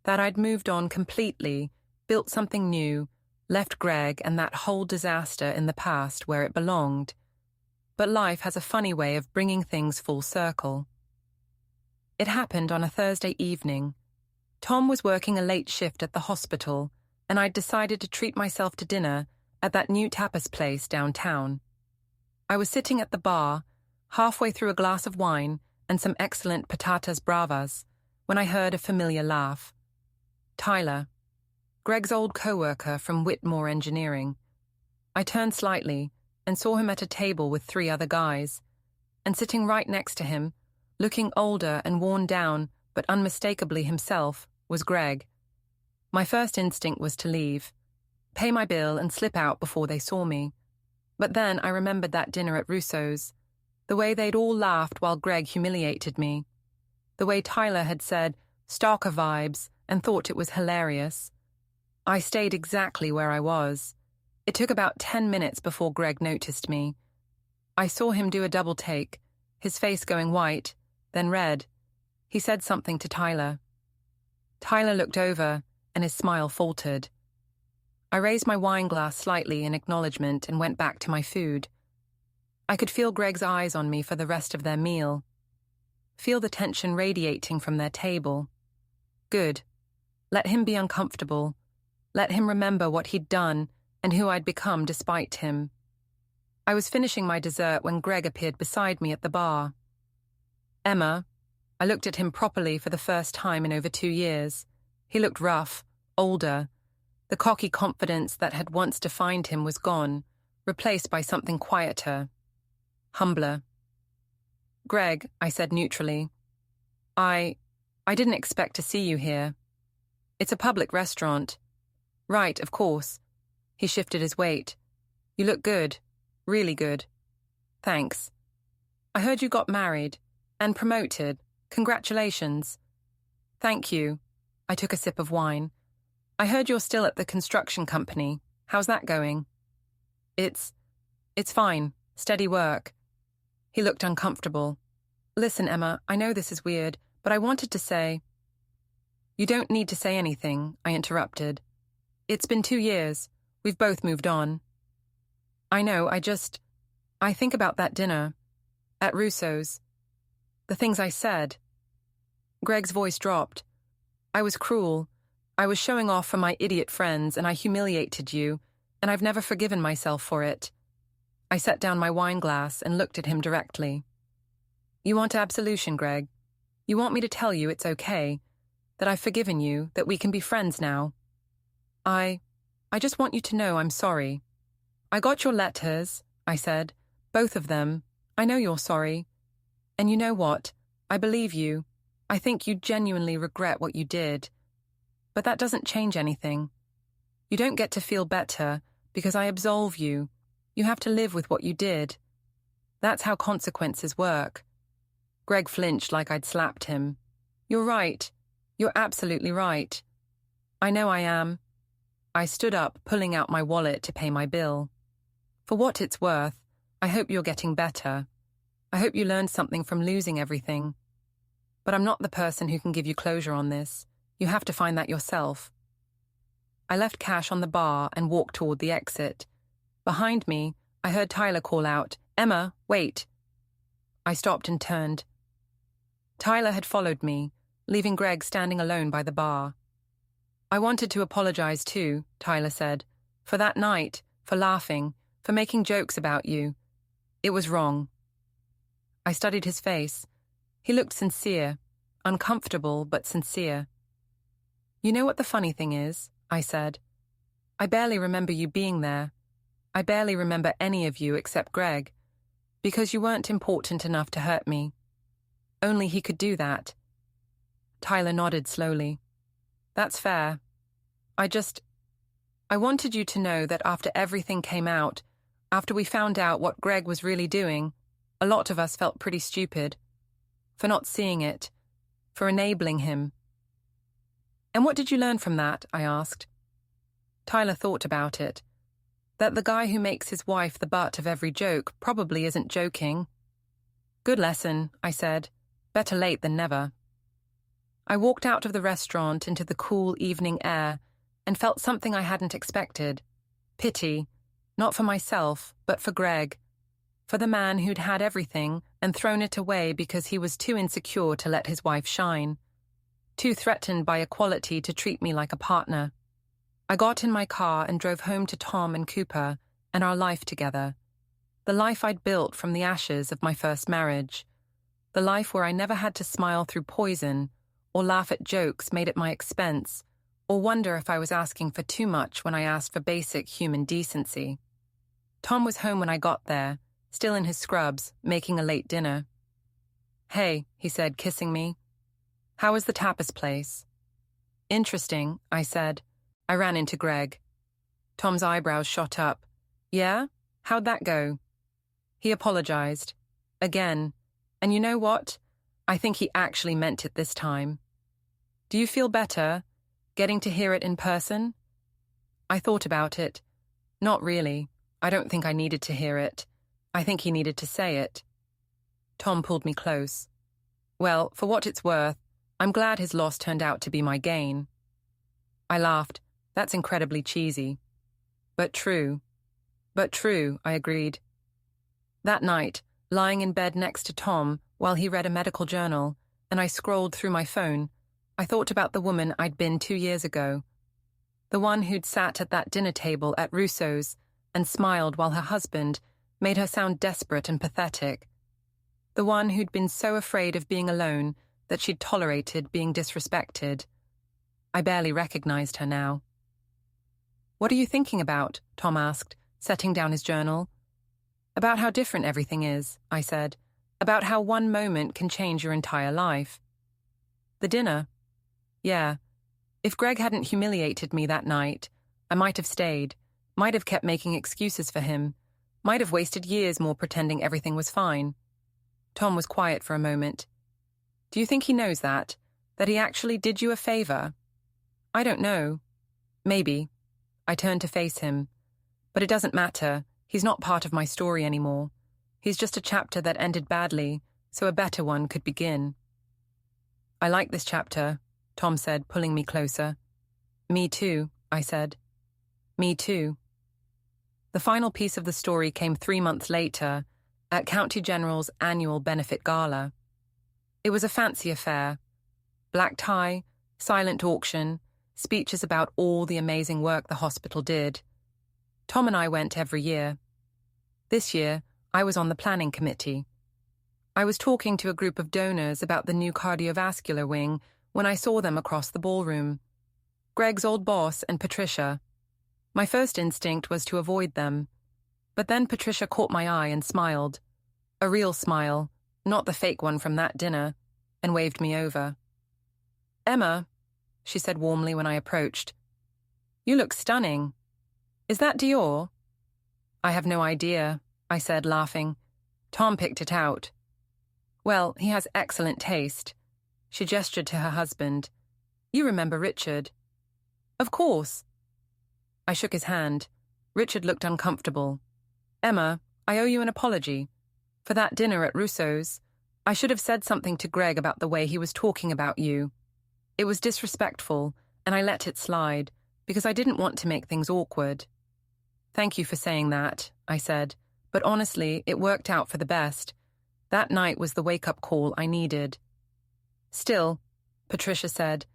that I'd moved on completely, built something new, left Greg and that whole disaster in the past where it belonged. But life has a funny way of bringing things full circle. It happened on a Thursday evening. Tom was working a late shift at the hospital, and I'd decided to treat myself to dinner at that new tapas place downtown. I was sitting at the bar, halfway through a glass of wine and some excellent patatas bravas, when I heard a familiar laugh. Tyler, Greg's old co-worker from Whitmore Engineering. I turned slightly and saw him at a table with 3 other guys, and sitting right next to him, looking older and worn down but unmistakably himself, was Greg. My first instinct was to leave, pay my bill and slip out before they saw me. But then I remembered that dinner at Russo's, the way they'd all laughed while Greg humiliated me, the way Tyler had said stalker vibes and thought it was hilarious. I stayed exactly where I was. It took about 10 minutes before Greg noticed me. I saw him do a double take, his face going white, then red. He said something to Tyler. Tyler looked over, and his smile faltered. I raised my wine glass slightly in acknowledgement and went back to my food. I could feel Greg's eyes on me for the rest of their meal. Feel the tension radiating from their table. Good. Let him be uncomfortable. Let him remember what he'd done and who I'd become despite him. I was finishing my dessert when Greg appeared beside me at the bar. Emma, I looked at him properly for the first time in over 2 years. He looked rough, older. The cocky confidence that had once defined him was gone, replaced by something quieter, humbler. Greg, I said neutrally, I didn't expect to see you here. It's a public restaurant. Right, of course. He shifted his weight. You look good. Really good. Thanks. I heard you got married and promoted. Congratulations. Thank you. I took a sip of wine. I heard you're still at the construction company. How's that going? It's fine. Steady work. He looked uncomfortable. Listen, Emma, I know this is weird, but I wanted to say... You don't need to say anything, I interrupted. It's been 2 years. We've both moved on. I know, I think about that dinner. At Russo's. The things I said. Greg's voice dropped. I was cruel. I was showing off for my idiot friends, and I humiliated you, and I've never forgiven myself for it. I set down my wine glass and looked at him directly. You want absolution, Greg? You want me to tell you it's okay, that I've forgiven you, that we can be friends now? I just want you to know I'm sorry. I got your letters, I said, both of them. I know you're sorry. And you know what? I believe you. I think you genuinely regret what you did. But that doesn't change anything. You don't get to feel better because I absolve you. You have to live with what you did. That's how consequences work. Greg flinched like I'd slapped him. You're right. You're absolutely right. I know I am. I stood up, pulling out my wallet to pay my bill. For what it's worth, I hope you're getting better. I hope you learned something from losing everything. But I'm not the person who can give you closure on this. You have to find that yourself. I left cash on the bar and walked toward the exit. Behind me, I heard Tyler call out, Emma, wait. I stopped and turned. Tyler had followed me, leaving Greg standing alone by the bar. I wanted to apologize too, Tyler said, for that night, for laughing, for making jokes about you. It was wrong. I studied his face. He looked sincere, uncomfortable but sincere. You know what the funny thing is? I said. I barely remember you being there. I barely remember any of you except Greg, because you weren't important enough to hurt me. Only he could do that. Tyler nodded slowly. That's fair. I wanted you to know that after everything came out, after we found out what Greg was really doing, a lot of us felt pretty stupid. For not seeing it. For enabling him. And what did you learn from that? I asked. Tyler thought about it. That the guy who makes his wife the butt of every joke probably isn't joking. Good lesson, I said. Better late than never. I walked out of the restaurant into the cool evening air and felt something I hadn't expected. Pity, not for myself, but for Greg. For the man who'd had everything and thrown it away because he was too insecure to let his wife shine. Too threatened by equality to treat me like a partner. I got in my car and drove home to Tom and Cooper and our life together. The life I'd built from the ashes of my first marriage. The life where I never had to smile through poison or laugh at jokes made at my expense or wonder if I was asking for too much when I asked for basic human decency. Tom was home when I got there, still in his scrubs, making a late dinner. "Hey," he said, kissing me. "How was the tapas place?" "Interesting," I said. I ran into Greg. Tom's eyebrows shot up. "Yeah? How'd that go?" He apologized. Again. And you know what? I think he actually meant it this time. "Do you feel better, getting to hear it in person?" I thought about it. Not really. I don't think I needed to hear it. I think he needed to say it. Tom pulled me close. "Well, for what it's worth, I'm glad his loss turned out to be my gain." I laughed. "That's incredibly cheesy." But true. "But true," I agreed. That night, lying in bed next to Tom while he read a medical journal, and I scrolled through my phone, I thought about the woman I'd been 2 years ago. The one who'd sat at that dinner table at Russo's and smiled while her husband made her sound desperate and pathetic. The one who'd been so afraid of being alone that she'd tolerated being disrespected. I barely recognized her now. "What are you thinking about?" Tom asked, setting down his journal. "About how different everything is," I said. "About how one moment can change your entire life." "The dinner?" "Yeah. If Greg hadn't humiliated me that night, I might have stayed, might have kept making excuses for him, might have wasted years more pretending everything was fine." Tom was quiet for a moment. "Do you think he knows that? That he actually did you a favor?" "I don't know. Maybe." I turned to face him. "But it doesn't matter. He's not part of my story anymore. He's just a chapter that ended badly, so a better one could begin." "I like this chapter," Tom said, pulling me closer. "Me too," I said. "Me too." The final piece of the story came 3 months later, at County General's annual benefit gala. It was a fancy affair. Black tie, silent auction, speeches about all the amazing work the hospital did. Tom and I went every year. This year, I was on the planning committee. I was talking to a group of donors about the new cardiovascular wing when I saw them across the ballroom. Greg's old boss and Patricia. My first instinct was to avoid them. But then Patricia caught my eye and smiled. A real smile, not the fake one from that dinner, and waved me over. "Emma," she said warmly when I approached. "You look stunning. Is that Dior?" "I have no idea," I said, laughing. "Tom picked it out." "Well, he has excellent taste." She gestured to her husband. "You remember Richard?" "Of course." I shook his hand. Richard looked uncomfortable. "Emma, I owe you an apology. For that dinner at Russo's, I should have said something to Greg about the way he was talking about you. It was disrespectful, and I let it slide, because I didn't want to make things awkward." "Thank you for saying that," I said, "but honestly, it worked out for the best. That night was the wake-up call I needed." "Still," Patricia said,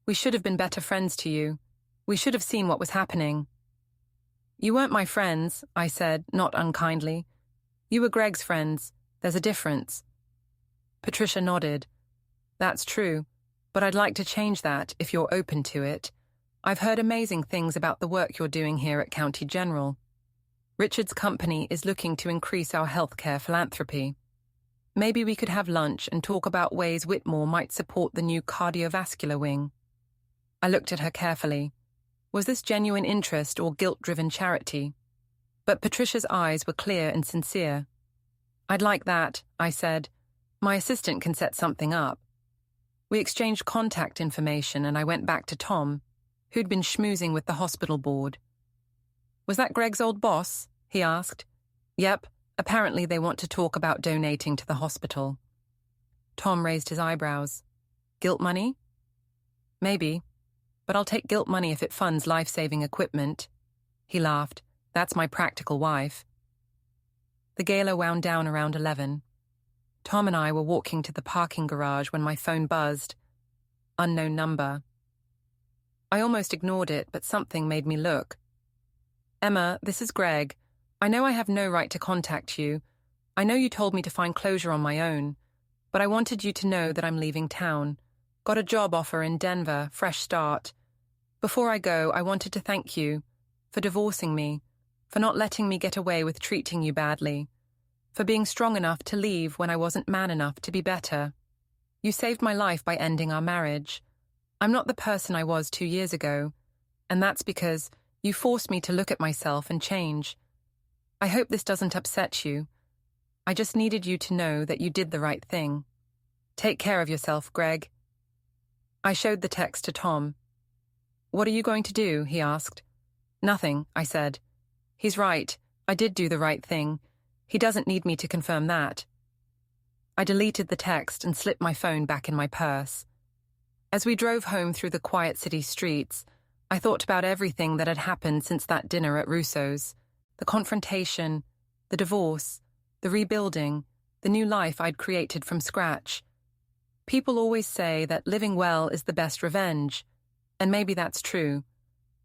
"we should have been better friends to you. We should have seen what was happening." "You weren't my friends," I said, not unkindly. "You were Greg's friends. There's a difference." Patricia nodded. "That's true, but I'd like to change that if you're open to it. I've heard amazing things about the work you're doing here at County General. Richard's company is looking to increase our healthcare philanthropy. Maybe we could have lunch and talk about ways Whitmore might support the new cardiovascular wing." I looked at her carefully. Was this genuine interest or guilt-driven charity? But Patricia's eyes were clear and sincere. "I'd like that," I said. "My assistant can set something up." We exchanged contact information and I went back to Tom, who'd been schmoozing with the hospital board. "Was that Greg's old boss?" he asked. "Yep, apparently they want to talk about donating to the hospital." Tom raised his eyebrows. "Guilt money?" Maybe, but I'll take guilt money if it funds life-saving equipment. He laughed. That's my practical wife. The gala wound down around 11. Tom and I were walking to the parking garage when my phone buzzed. Unknown number. I almost ignored it, but something made me look. Emma, this is Greg. I know I have no right to contact you. I know you told me to find closure on my own, but I wanted you to know that I'm leaving town. Got a job offer in Denver, fresh start. Before I go, I wanted to thank you for divorcing me, for not letting me get away with treating you badly, for being strong enough to leave when I wasn't man enough to be better. You saved my life by ending our marriage. I'm not the person I was 2 years ago, and that's because you forced me to look at myself and change. I hope this doesn't upset you. I just needed you to know that you did the right thing. Take care of yourself, Greg. I showed the text to Tom. What are you going to do? He asked. Nothing, I said. He's right. I did do the right thing. He doesn't need me to confirm that. I deleted the text and slipped my phone back in my purse. As we drove home through the quiet city streets, I thought about everything that had happened since that dinner at Russo's. The confrontation, the divorce, the rebuilding, the new life I'd created from scratch. People always say that living well is the best revenge, and maybe that's true.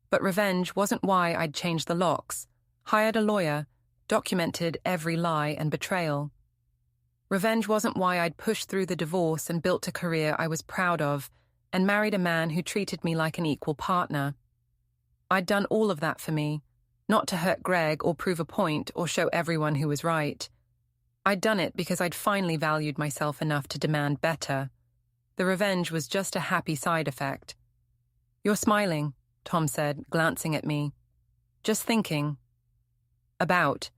But revenge wasn't why I'd changed the locks, hired a lawyer, documented every lie and betrayal. Revenge wasn't why I'd pushed through the divorce and built a career I was proud of, and married a man who treated me like an equal partner. I'd done all of that for me, not to hurt Greg or prove a point or show everyone who was right. I'd done it because I'd finally valued myself enough to demand better. The revenge was just a happy side effect. You're smiling, Tom said, glancing at me. Just thinking. About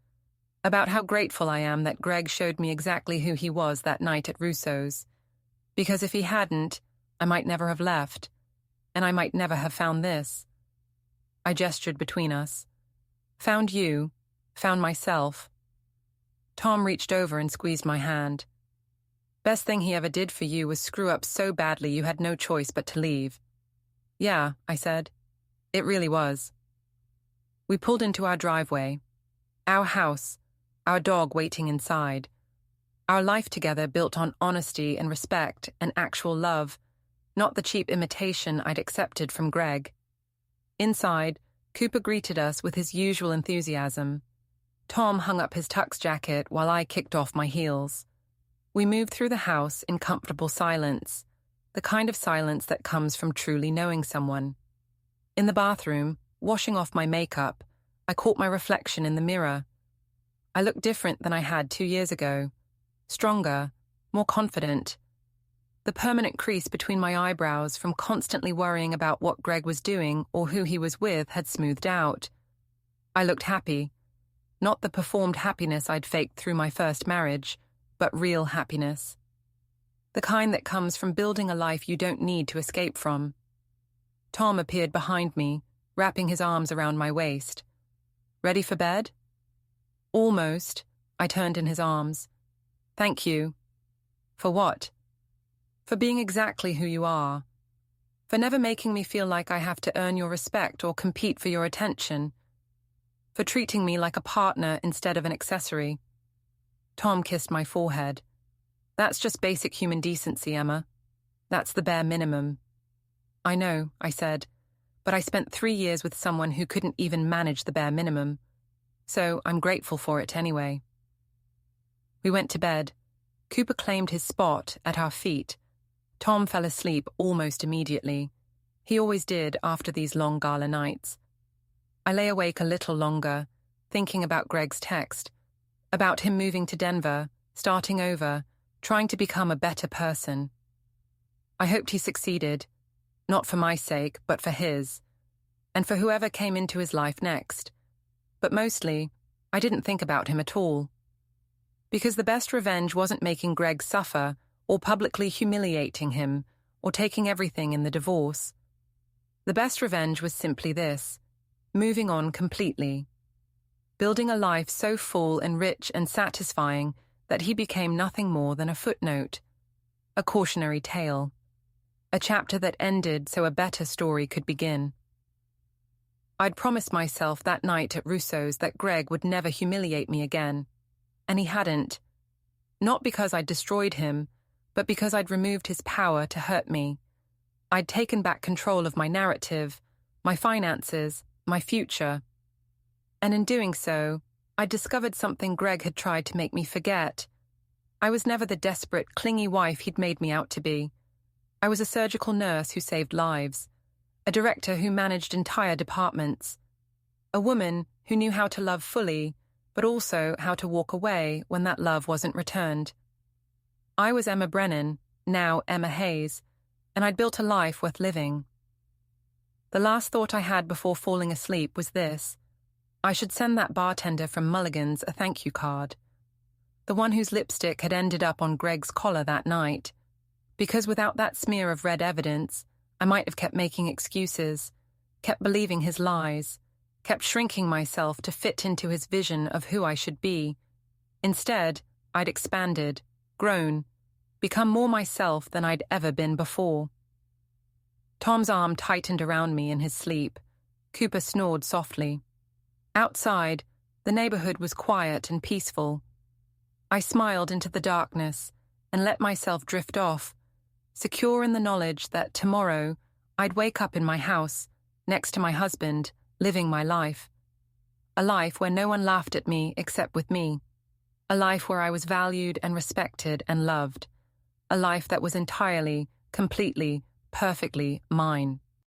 how grateful I am that Greg showed me exactly who he was that night at Russo's. Because if he hadn't, I might never have left, and I might never have found this. I gestured between us. Found you, found myself. Tom reached over and squeezed my hand. Best thing he ever did for you was screw up so badly you had no choice but to leave. Yeah, I said. It really was. We pulled into our driveway. Our house, our dog waiting inside. Our life together built on honesty and respect and actual love, not the cheap imitation I'd accepted from Greg. Inside, Cooper greeted us with his usual enthusiasm. Tom hung up his tux jacket while I kicked off my heels. We moved through the house in comfortable silence, the kind of silence that comes from truly knowing someone. In the bathroom, washing off my makeup, I caught my reflection in the mirror. I looked different than I had 2 years ago. Stronger, more confident. The permanent crease between my eyebrows from constantly worrying about what Greg was doing or who he was with had smoothed out. I looked happy. Not the performed happiness I'd faked through my first marriage, but real happiness. The kind that comes from building a life you don't need to escape from. Tom appeared behind me, wrapping his arms around my waist. Ready for bed? Almost. I turned in his arms. Thank you. For what? For being exactly who you are. For never making me feel like I have to earn your respect or compete for your attention. For treating me like a partner instead of an accessory. Tom kissed my forehead. That's just basic human decency, Emma. That's the bare minimum. I know, I said, but I spent 3 years with someone who couldn't even manage the bare minimum. So I'm grateful for it anyway. We went to bed. Cooper claimed his spot at our feet. Tom fell asleep almost immediately. He always did after these long gala nights. I lay awake a little longer, thinking about Greg's text, about him moving to Denver, starting over, trying to become a better person. I hoped he succeeded, not for my sake, but for his, and for whoever came into his life next. But mostly, I didn't think about him at all. Because the best revenge wasn't making Greg suffer or publicly humiliating him or taking everything in the divorce. The best revenge was simply this: moving on completely. Building a life so full and rich and satisfying that he became nothing more than a footnote, a cautionary tale. a chapter that ended so a better story could begin. I'd promised myself that night at Russo's that Greg would never humiliate me again, and he hadn't. Not because I'd destroyed him, but because I'd removed his power to hurt me. I'd taken back control of my narrative, my finances, my future. And in doing so, I discovered something Greg had tried to make me forget. I was never the desperate, clingy wife he'd made me out to be. I was a surgical nurse who saved lives, a director who managed entire departments, a woman who knew how to love fully, but also how to walk away when that love wasn't returned. I was Emma Brennan, now Emma Hayes, and I'd built a life worth living. The last thought I had before falling asleep was this: I should send that bartender from Mulligan's a thank you card. The one whose lipstick had ended up on Greg's collar that night. Because without that smear of red evidence, I might have kept making excuses, kept believing his lies, kept shrinking myself to fit into his vision of who I should be. Instead, I'd expanded, grown, become more myself than I'd ever been before. Tom's arm tightened around me in his sleep. Cooper snored softly. Outside, the neighborhood was quiet and peaceful. I smiled into the darkness and let myself drift off, secure in the knowledge that tomorrow I'd wake up in my house, next to my husband, living my life. A life where no one laughed at me except with me. A life where I was valued and respected and loved. A life that was entirely, completely, perfectly mine.